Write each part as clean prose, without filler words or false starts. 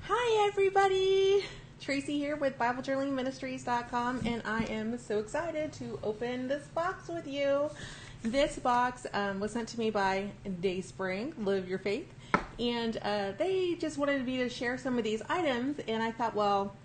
Hi everybody! Tracy here with BibleJournalingMinistries.com, and I am so excited to open this box with you. This box was sent to me by DaySpring, Live Your Faith, and they just wanted me to share some of these items, and I thought, well,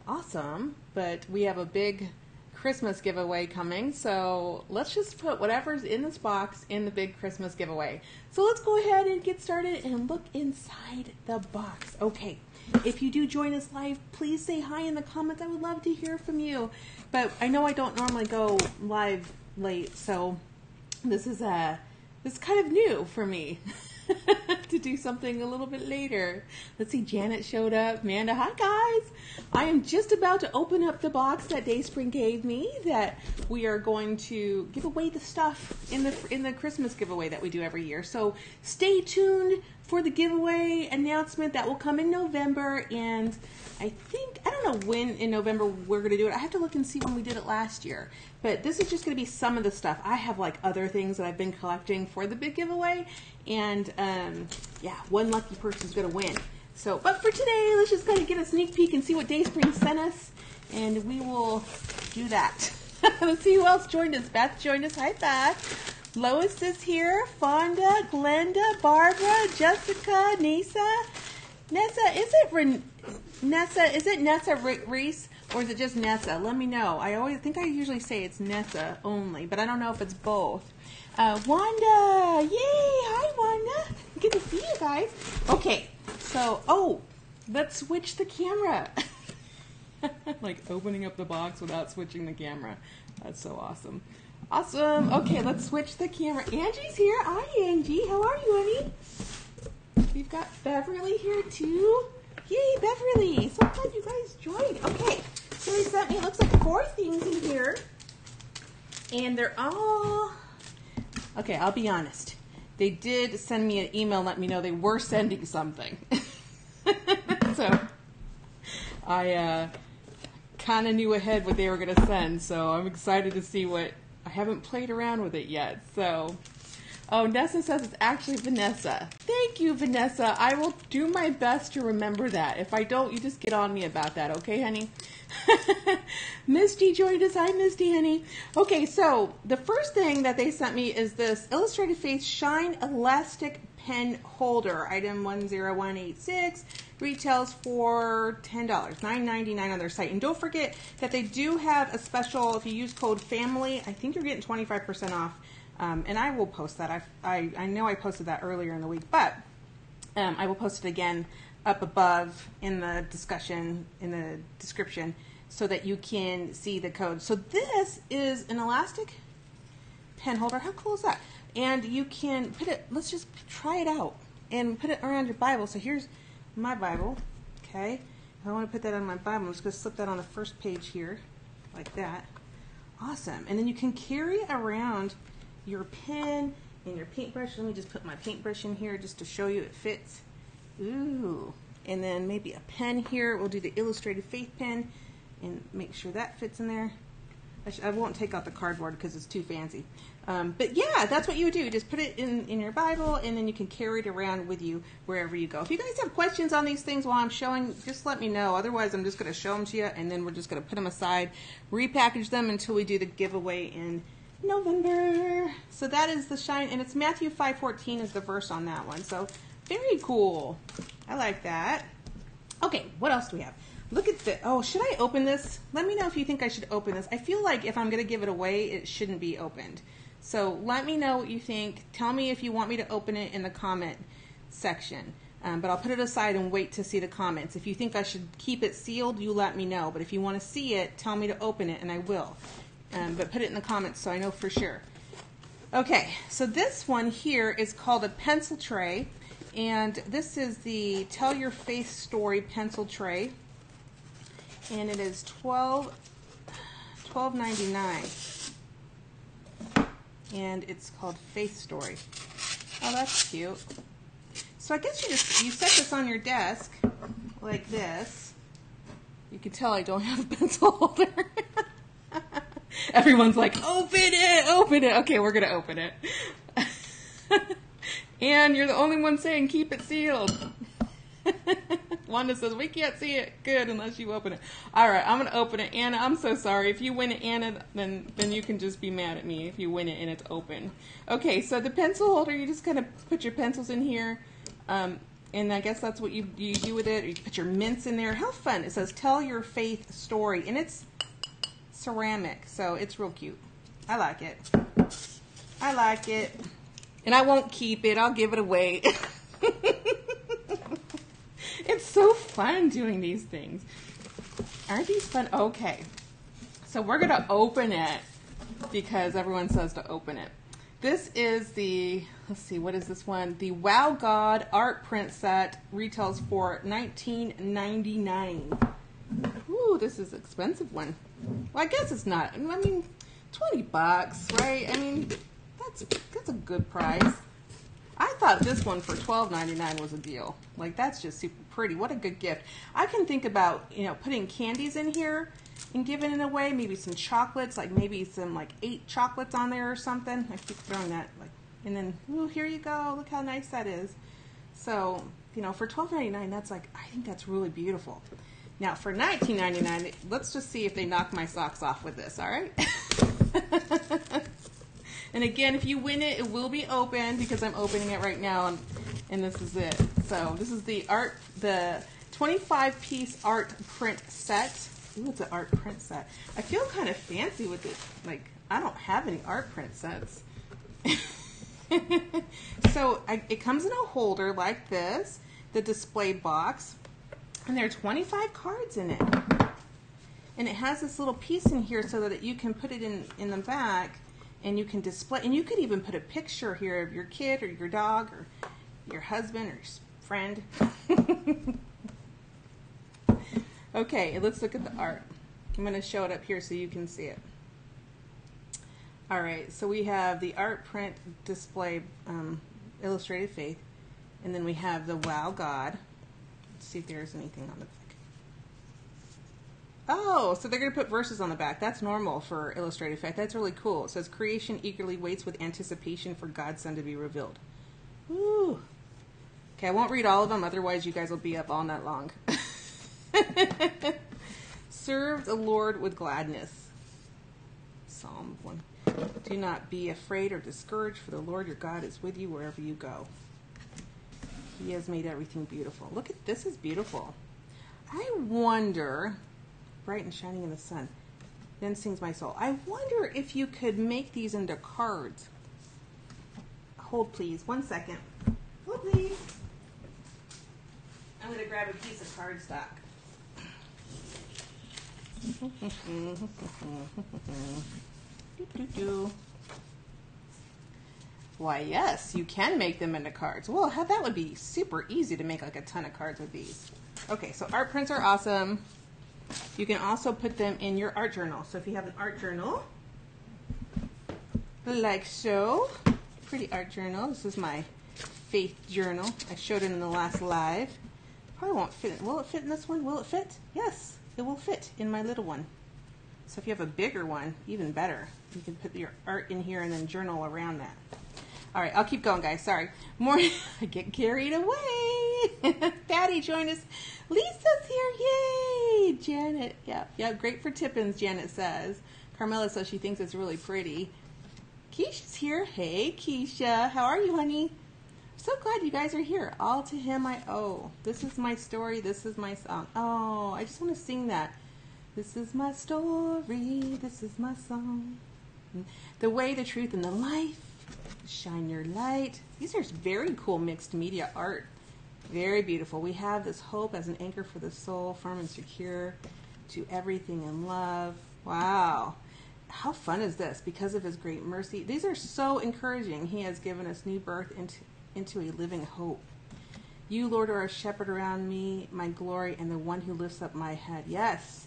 awesome, but we have a big Christmas giveaway coming, so let's just put whatever's in this box in the big Christmas giveaway. So let's go ahead and get started and look inside the box. Okay, if you do join us live, please say hi in the comments. I would love to hear from you, but I know I don't normally go live late, so this is kind of new for me. To do something a little bit later. Let's see, Janet showed up. Amanda, hi guys. I am just about to open up the box that DaySpring gave me that we are going to give away the stuff in the Christmas giveaway that we do every year. So stay tuned for the giveaway announcement that will come in November, and I don't know when in November we're going to do it. I have to look and see when we did it last year. But this is just going to be some of the stuff. I have like other things that I've been collecting for the big giveaway, and yeah, one lucky person is going to win. So, but for today, let's just kind of get a sneak peek and see what DaySpring sent us, and we will do that. Let's see who else joined us. Beth joined us. Hi, Beth. Lois is here. Fonda, Glenda, Barbara, Jessica, Nessa. Nessa, is it Nessa Reese, or is it just Nessa? Let me know. I usually say it's Nessa only, but I don't know if it's both. Wanda, yay! Hi, Wanda. Good to see you guys. Okay, so let's switch the camera. Like opening up the box without switching the camera. That's so awesome. Awesome. Okay, let's switch the camera. Angie's here. Hi, Angie. How are you, honey? We've got Beverly here too. Yay, Beverly. So glad you guys joined. Okay, so they sent me, it looks like 4 things in here. And they're all... Okay, I'll be honest. They did send me an email and let me know they were sending something. So I kind of knew ahead what they were going to send. So I'm excited to see what... I haven't played around with it yet, so... Oh, Nessa says it's actually Vanessa. Thank you, Vanessa. I will do my best to remember that. If I don't, you just get on me about that, okay, honey? Misty joined us. Hi, Misty, honey. Okay, so the first thing that they sent me is this Illustrated Faith Shine Elastic Pen Holder. Item 10186. Retails for $10, $9.99 on their site. And don't forget that they do have a special, if you use code FAMILY, I think you're getting 25% off. And I will post that. I know I posted that earlier in the week, but I will post it again up above in the discussion, in the description, so that you can see the code. So this is an elastic pen holder. How cool is that? And you can put it, let's just try it out and put it around your Bible. So here's my Bible, okay? If I want to put that on my Bible, I'm just going to slip that on the first page here, like that. Awesome. And then you can carry around your pen and your paintbrush. Let me just put my paintbrush in here just to show you it fits. Ooh. And then maybe a pen here. We'll do the Illustrated Faith pen and make sure that fits in there. I won't take out the cardboard because it's too fancy. But yeah, that's what you would do. Just put it in your Bible, and then you can carry it around with you wherever you go. If you guys have questions on these things while I'm showing, just let me know. Otherwise, I'm just going to show them to you, and then we're just going to put them aside, repackage them until we do the giveaway in November. So that is the Shine, and it's Matthew 5:14 is the verse on that one. So very cool. I like that. Okay, what else do we have? Look at this. Oh, should I open this? Let me know if you think I should open this. I feel like if I'm going to give it away, it shouldn't be opened. So let me know what you think. Tell me if you want me to open it in the comment section. But I'll put it aside and wait to see the comments. If you think I should keep it sealed, you let me know. But if you want to see it, tell me to open it, and I will. But put it in the comments so I know for sure. Okay, so this one here is called a pencil tray. And this is the Tell Your Faith Story pencil tray. And it is $12.99. And it's called Faith Story. Oh, that's cute. So I guess you set this on your desk like this. You can tell I don't have a pencil holder. Everyone's like, open it, open it. Okay, we're going to open it. And you're the only one saying keep it sealed. Wanda says, we can't see it good unless you open it. All right, I'm going to open it. Anna, I'm so sorry. If you win it, Anna, then you can just be mad at me if you win it and it's open. Okay, so the pencil holder, you just kind of put your pencils in here. And I guess that's what you do with it. You put your mints in there. How fun. It says, tell your faith story. And it's ceramic, so it's real cute. I like it. I like it. And I won't keep it. I'll give it away. It's so fun doing these things. Aren't these fun? Okay. So we're going to open it because everyone says to open it. This is the, let's see, what is this one? The Wow God art print set retails for $19.99. Ooh, this is an expensive one. Well, I guess it's not. I mean, $20, right? I mean, that's a good price. I thought this one for $12.99 was a deal. Like, that's just super pretty. What a good gift. I can think about, putting candies in here and giving it away. Maybe some chocolates, like maybe some 8 chocolates on there or something. I keep throwing that, and then, ooh, here you go. Look how nice that is. So, for $12.99, that's I think that's really beautiful. Now, for $19.99, let's just see if they knock my socks off with this, all right? And again, if you win it, it will be open because I'm opening it right now, and this is it. So this is the 25-piece art print set. Ooh, it's an art print set. I feel kind of fancy with it. I don't have any art print sets. So it comes in a holder like this, the display box, and there are 25 cards in it. And it has this little piece in here so that you can put it in the back, and you can display, and you could even put a picture here of your kid or your dog or your husband or your friend. Okay, let's look at the art. I'm going to show it up here so you can see it. All right, so we have the art print display, illustrated faith, and then we have the Wow God. Let's see if there's anything on the back. Oh, so they're going to put verses on the back. That's normal for illustrated faith. That's really cool. It says, creation eagerly waits with anticipation for God's Son to be revealed. Ooh. Okay, I won't read all of them, otherwise you guys will be up all night long. Serve the Lord with gladness. Psalm 1. Do not be afraid or discouraged, for the Lord your God is with you wherever you go. He has made everything beautiful. Look at this, is beautiful. I wonder, bright and shining in the sun, then sings my soul. I wonder if you could make these into cards. Hold please, 1 second. Hold please. I'm going to grab a piece of cardstock. Why, yes, you can make them into cards. Well, that would be super easy to make a ton of cards with these. Okay, so art prints are awesome. You can also put them in your art journal. So if you have an art journal, like so, pretty art journal. This is my faith journal. I showed it in the last live. Probably won't fit. Will it fit in this one? Will it fit? Yes, it will fit in my little one. So if you have a bigger one, even better. You can put your art in here and then journal around that. All right, I'll keep going, guys. Sorry. More. I get carried away. Patty joined us. Lisa's here. Yay! Janet. Yeah, great for Tippins, Janet says. Carmela says she thinks it's really pretty. Keisha's here. Hey, Keisha. How are you, honey? So glad you guys are here. All to him I owe. This is my story. This is my song. Oh, I just want to sing that. This is my story. This is my song. The way, the truth, and the life. Shine your light. These are very cool mixed media art. Very beautiful. We have this hope as an anchor for the soul, firm and secure to everything in love. Wow. How fun is this? Because of his great mercy. These are so encouraging. He has given us new birth into a living hope. You, Lord, are a shepherd around me, my glory, and the one who lifts up my head. Yes.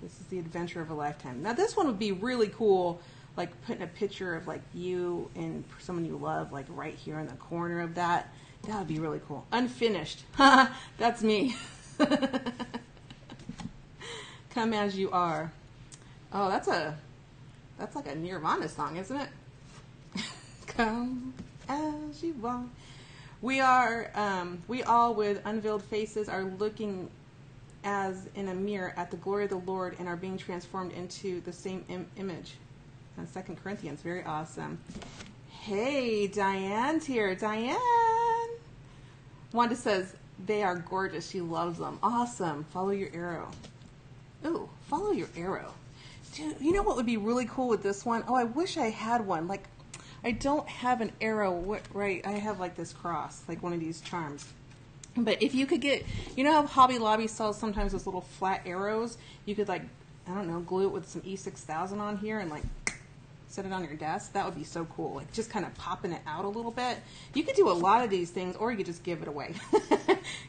This is the adventure of a lifetime. Now, this one would be really cool, like putting a picture of you and someone you love, right here in the corner of that. That would be really cool. Unfinished. That's me. Come as you are. Oh, that's like a Nirvana song, isn't it? Come as you are. We all with unveiled faces are looking as in a mirror at the glory of the Lord and are being transformed into the same image. 2 Corinthians, very awesome. Hey, Diane's here. Diane! Wanda says, they are gorgeous. She loves them. Awesome. Follow your arrow. Ooh, follow your arrow. Dude, you know what would be really cool with this one? Oh, I wish I had one. Like, I don't have an arrow, right? I have like this cross, like one of these charms. But if you could get, you know how Hobby Lobby sells sometimes those little flat arrows? You could like, I don't know, glue it with some E6000 on here and like set it on your desk. That would be so cool. Like just kind of popping it out a little bit. You could do a lot of these things, or you could just give it away.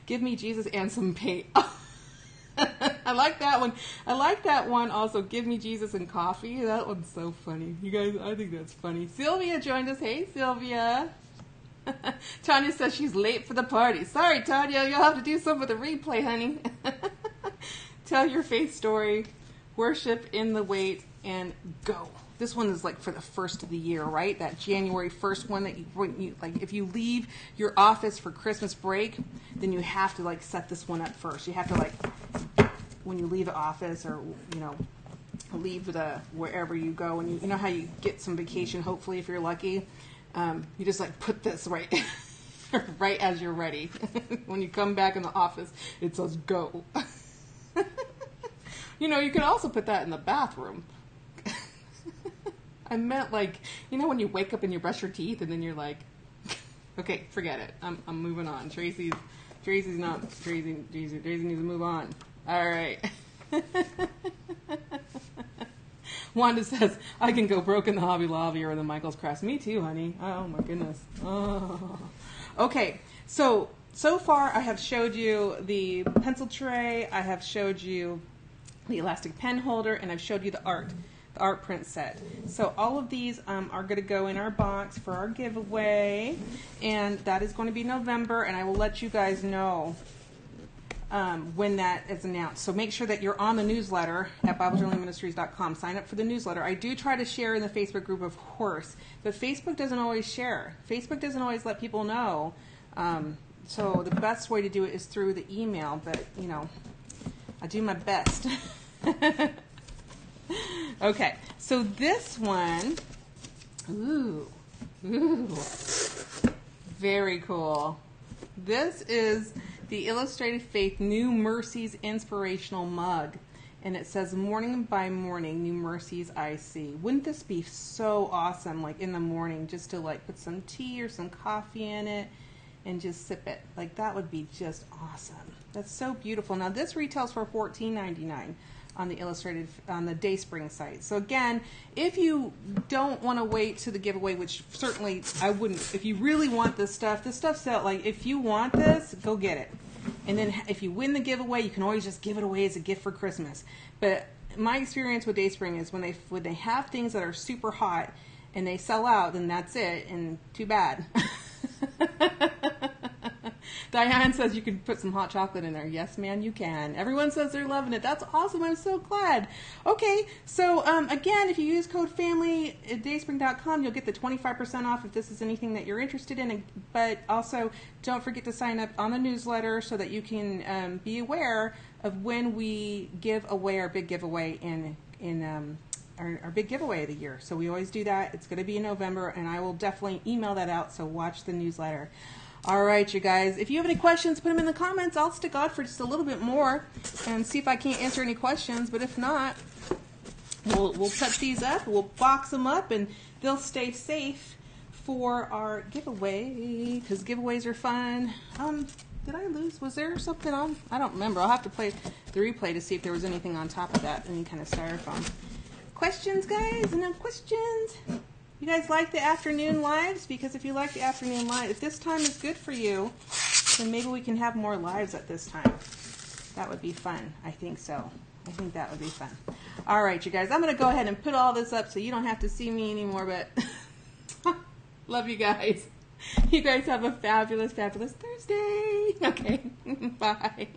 Give me Jesus and some paint. I like that one. I like that one also. Give me Jesus and coffee. That one's so funny. You guys, I think that's funny. Sylvia joined us. Hey, Sylvia. Tanya says she's late for the party. Sorry, Tanya. You'll have to do some with the replay, honey. Tell your faith story. Worship in the wait and go. This one is like for the first of the year, right? That January 1st one that you like. If you leave your office for Christmas break, then you have to like set this one up first. You have to like, when you leave the office or, you know, leave the wherever you go, and you know how you get some vacation, hopefully, if you're lucky, you just like put this right right as you're ready. When you come back in the office, it says go. You know, you can also put that in the bathroom. I meant like, you know, when you wake up and you brush your teeth and then you're like, okay, forget it. I'm moving on. Tracy's not Tracy needs to move on. All right. Wanda says, I can go broke in the Hobby Lobby or the Michael's Crafts. Me too, honey. Oh my goodness. Oh. Okay, so far I have showed you the pencil tray, I have showed you the elastic pen holder, and I've showed you the art print set. So all of these are going to go in our box for our giveaway, and that is going to be November, and I will let you guys know when that is announced. So make sure that you're on the newsletter at BibleJournalingMinistries.com. Sign up for the newsletter. I do try to share in the Facebook group, of course, but Facebook doesn't always share. Facebook doesn't always let people know. So the best way to do it is through the email, but, you know, I do my best. Okay, so this one, ooh, very cool. This is the Illustrated Faith New Mercies Inspirational Mug, and it says, morning by morning, new mercies I see. Wouldn't this be so awesome, like in the morning, just to like put some tea or some coffee in it and just sip it? Like that would be just awesome. That's so beautiful. Now this retails for $14.99 on the DaySpring site. So again, if you don't want to wait to the giveaway, which certainly I wouldn't, if you really want this stuff's out. Like if you want this, go get it. And then if you win the giveaway, you can always just give it away as a gift for Christmas. But my experience with DaySpring is when they have things that are super hot and they sell out, then that's it, and too bad. Diane says you can put some hot chocolate in there. Yes, man, you can. Everyone says they're loving it. That's awesome. I'm so glad. Okay, so again, if you use code FAMILY at DaySpring.com, you'll get the 25% off if this is anything that you're interested in. But also, don't forget to sign up on the newsletter so that you can be aware of when we give away our big giveaway our big giveaway of the year. So we always do that. It's going to be in November, and I will definitely email that out, so watch the newsletter. All right, you guys. If you have any questions, put them in the comments. I'll stick on for just a little bit more and see if I can't answer any questions. But if not, we'll touch these up. We'll box them up, and they'll stay safe for our giveaway, because giveaways are fun. Did I lose? Was there something on? I don't remember. I'll have to play the replay to see if there was anything on top of that, any kind of styrofoam. Questions, guys? No questions? You guys like the afternoon lives? Because if you like the afternoon live, if this time is good for you, then maybe we can have more lives at this time. That would be fun. I think so. I think that would be fun. All right, you guys. I'm going to go ahead and put all this up so you don't have to see me anymore, but love you guys. You guys have a fabulous, fabulous Thursday. Okay. Bye.